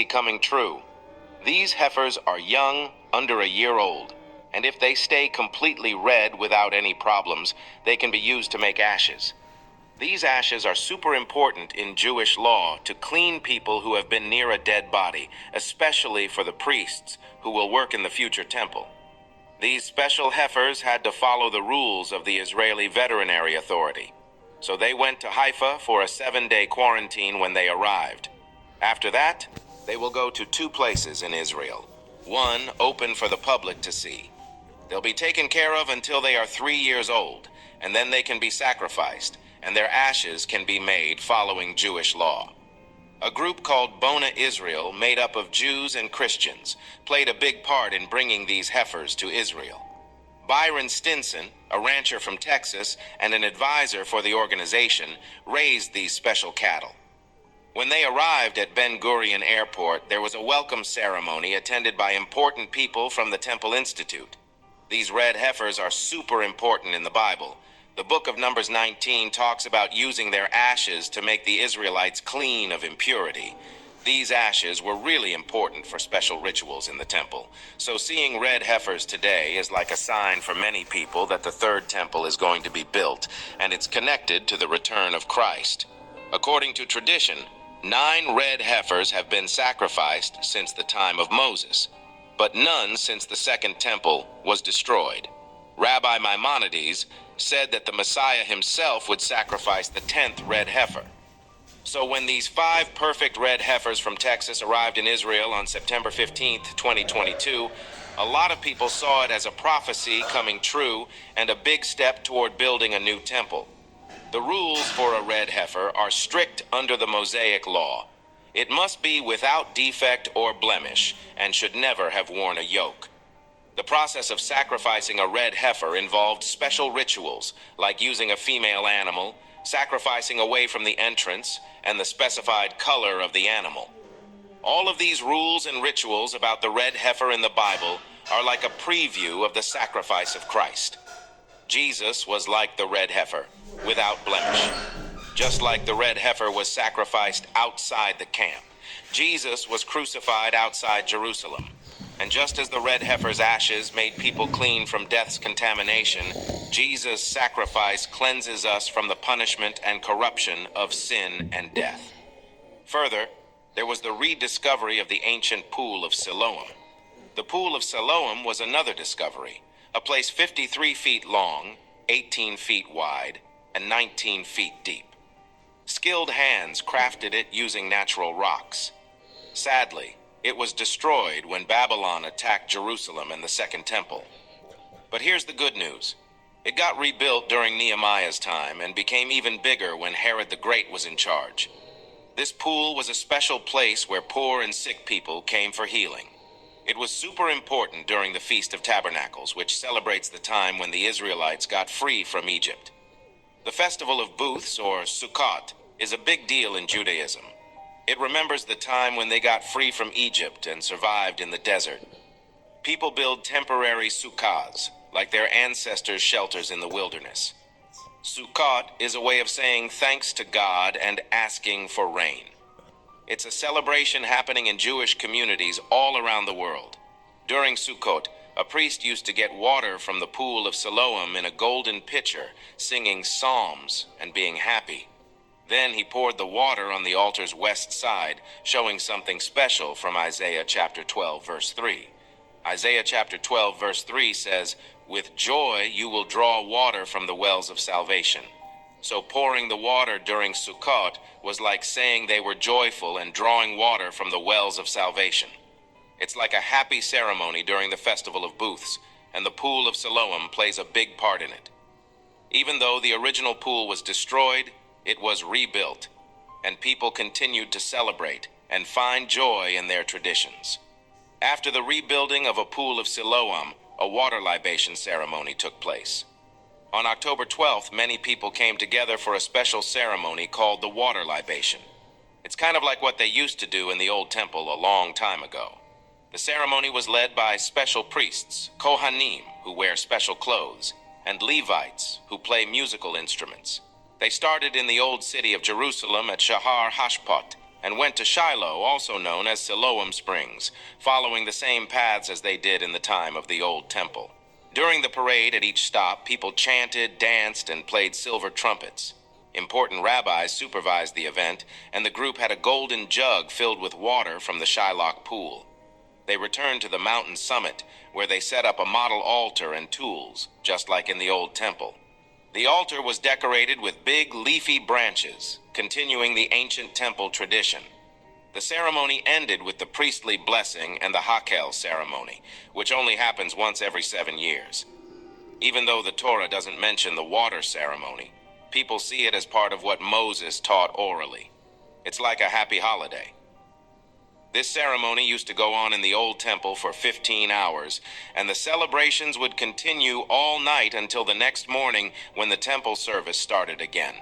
coming true. These heifers are young, under a year old, and if they stay completely red without any problems, they can be used to make ashes. These ashes are super important in Jewish law to clean people who have been near a dead body, especially for the priests who will work in the future temple. These special heifers had to follow the rules of the Israeli Veterinary Authority, so they went to Haifa for a 7-day quarantine when they arrived. After that, they will go to 2 places in Israel, one open for the public to see. They'll be taken care of until they are 3 years old, and then they can be sacrificed, and their ashes can be made following Jewish law. A group called Bona Israel, made up of Jews and Christians, played a big part in bringing these heifers to Israel. Byron Stinson, a rancher from Texas and an advisor for the organization, raised these special cattle. When they arrived at Ben Gurion Airport, there was a welcome ceremony attended by important people from the Temple Institute. These red heifers are super important in the Bible. The book of Numbers 19 talks about using their ashes to make the Israelites clean of impurity. These ashes were really important for special rituals in the temple. So seeing red heifers today is like a sign for many people that the third temple is going to be built, and it's connected to the return of Christ. According to tradition, 9 red heifers have been sacrificed since the time of Moses, but none since the second temple was destroyed. Rabbi Maimonides said that the Messiah himself would sacrifice the 10th red heifer. So when these 5 perfect red heifers from Texas arrived in Israel on September 15th, 2022, a lot of people saw it as a prophecy coming true and a big step toward building a new temple. The rules for a red heifer are strict under the Mosaic law. It must be without defect or blemish and should never have worn a yoke. The process of sacrificing a red heifer involved special rituals, like using a female animal, sacrificing away from the entrance, and the specified color of the animal. All of these rules and rituals about the red heifer in the Bible are like a preview of the sacrifice of Christ. Jesus was like the red heifer, without blemish. Just like the red heifer was sacrificed outside the camp, Jesus was crucified outside Jerusalem. And just as the red heifer's ashes made people clean from death's contamination, Jesus' sacrifice cleanses us from the punishment and corruption of sin and death. Further, there was the rediscovery of the ancient Pool of Siloam. The Pool of Siloam was another discovery, a place 53 feet long, 18 feet wide, and 19 feet deep. Skilled hands crafted it using natural rocks. Sadly, it was destroyed when Babylon attacked Jerusalem and the Second Temple. But here's the good news. It got rebuilt during Nehemiah's time and became even bigger when Herod the Great was in charge. This pool was a special place where poor and sick people came for healing. It was super important during the Feast of Tabernacles, which celebrates the time when the Israelites got free from Egypt. The Festival of Booths, or Sukkot, is a big deal in Judaism. It remembers the time when they got free from Egypt and survived in the desert. People build temporary sukkahs, like their ancestors' shelters in the wilderness. Sukkot is a way of saying thanks to God and asking for rain. It's a celebration happening in Jewish communities all around the world. During Sukkot, a priest used to get water from the Pool of Siloam in a golden pitcher, singing psalms and being happy. Then he poured the water on the altar's west side, showing something special from Isaiah chapter 12, verse 3. Isaiah chapter 12, verse 3 says, "With joy you will draw water from the wells of salvation." So pouring the water during Sukkot was like saying they were joyful and drawing water from the wells of salvation. It's like a happy ceremony during the Festival of Booths, and the Pool of Siloam plays a big part in it. Even though the original pool was destroyed, it was rebuilt, and people continued to celebrate and find joy in their traditions. After the rebuilding of a Pool of Siloam, a water libation ceremony took place. On October 12th, many people came together for a special ceremony called the Water Libation. It's kind of like what they used to do in the old temple a long time ago. The ceremony was led by special priests, Kohanim, who wear special clothes, and Levites, who play musical instruments. They started in the old city of Jerusalem at Shahar Hashpot, and went to Shiloh, also known as Siloam Springs, following the same paths as they did in the time of the Old Temple. During the parade at each stop, people chanted, danced, and played silver trumpets. Important rabbis supervised the event, and the group had a golden jug filled with water from the Shiloh pool. They returned to the mountain summit, where they set up a model altar and tools, just like in the Old Temple. The altar was decorated with big leafy branches, continuing the ancient temple tradition. The ceremony ended with the priestly blessing and the Hakel ceremony, which only happens once every 7 years. Even though the Torah doesn't mention the water ceremony, people see it as part of what Moses taught orally. It's like a happy holiday. This ceremony used to go on in the Old Temple for 15 hours, and the celebrations would continue all night until the next morning when the temple service started again.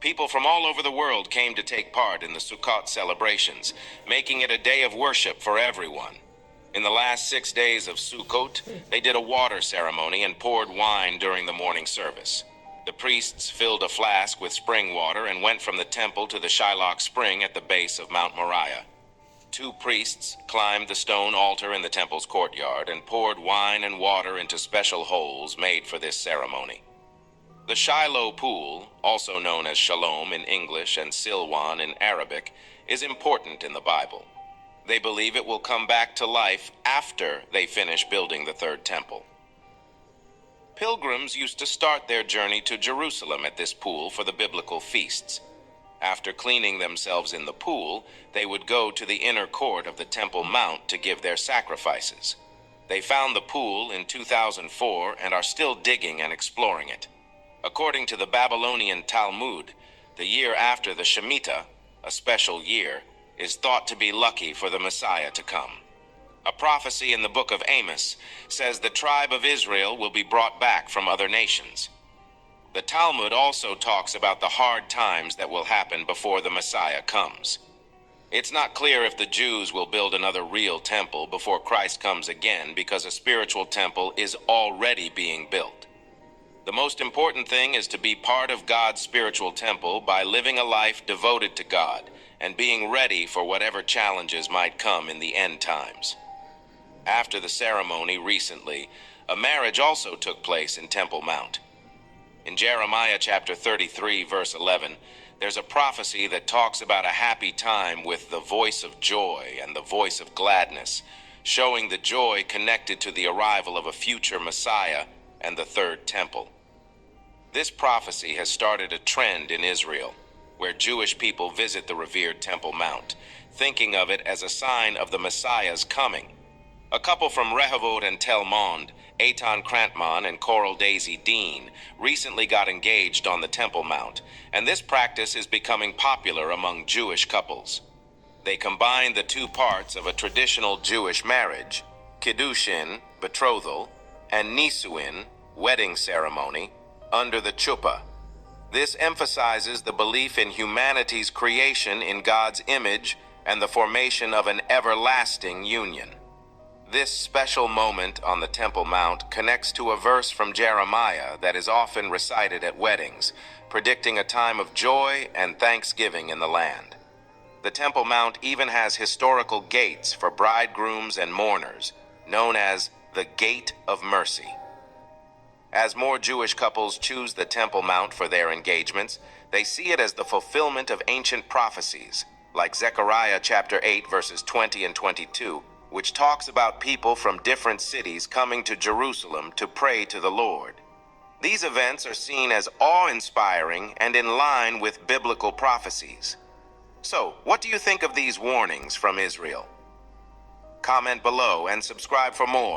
People from all over the world came to take part in the Sukkot celebrations, making it a day of worship for everyone. In the last 6 days of Sukkot, they did a water ceremony and poured wine during the morning service. The priests filled a flask with spring water and went from the temple to the Shiloh spring at the base of Mount Moriah. 2 priests climbed the stone altar in the temple's courtyard and poured wine and water into special holes made for this ceremony. The Shiloh pool, also known as Shalom in English and Silwan in Arabic, is important in the Bible. They believe it will come back to life after they finish building the third temple. Pilgrims used to start their journey to Jerusalem at this pool for the biblical feasts. After cleaning themselves in the pool, they would go to the inner court of the Temple Mount to give their sacrifices. They found the pool in 2004 and are still digging and exploring it. According to the Babylonian Talmud, the year after the Shemitah, a special year, is thought to be lucky for the Messiah to come. A prophecy in the book of Amos says the tribe of Israel will be brought back from other nations. The Talmud also talks about the hard times that will happen before the Messiah comes. It's not clear if the Jews will build another real temple before Christ comes again, because a spiritual temple is already being built. The most important thing is to be part of God's spiritual temple by living a life devoted to God and being ready for whatever challenges might come in the end times. After the ceremony recently, a marriage also took place in Temple Mount. In Jeremiah chapter 33, verse 11, there's a prophecy that talks about a happy time with the voice of joy and the voice of gladness, showing the joy connected to the arrival of a future Messiah and the third temple. This prophecy has started a trend in Israel, where Jewish people visit the revered Temple Mount, thinking of it as a sign of the Messiah's coming. A couple from Rehovot and Tel Mond, Eitan Krantman and Coral Daisy Dean, recently got engaged on the Temple Mount, and this practice is becoming popular among Jewish couples. They combine the 2 parts of a traditional Jewish marriage, Kiddushin, betrothal, and Nisuin, wedding ceremony, under the chuppah. This emphasizes the belief in humanity's creation in God's image and the formation of an everlasting union. This special moment on the Temple Mount connects to a verse from Jeremiah that is often recited at weddings, predicting a time of joy and thanksgiving in the land. The Temple Mount even has historical gates for bridegrooms and mourners, known as the Gate of Mercy. As more Jewish couples choose the Temple Mount for their engagements, they see it as the fulfillment of ancient prophecies, like Zechariah chapter 8 verses 20 and 22, which talks about people from different cities coming to Jerusalem to pray to the Lord. These events are seen as awe-inspiring and in line with biblical prophecies. So, what do you think of these warnings from Israel? Comment below and subscribe for more.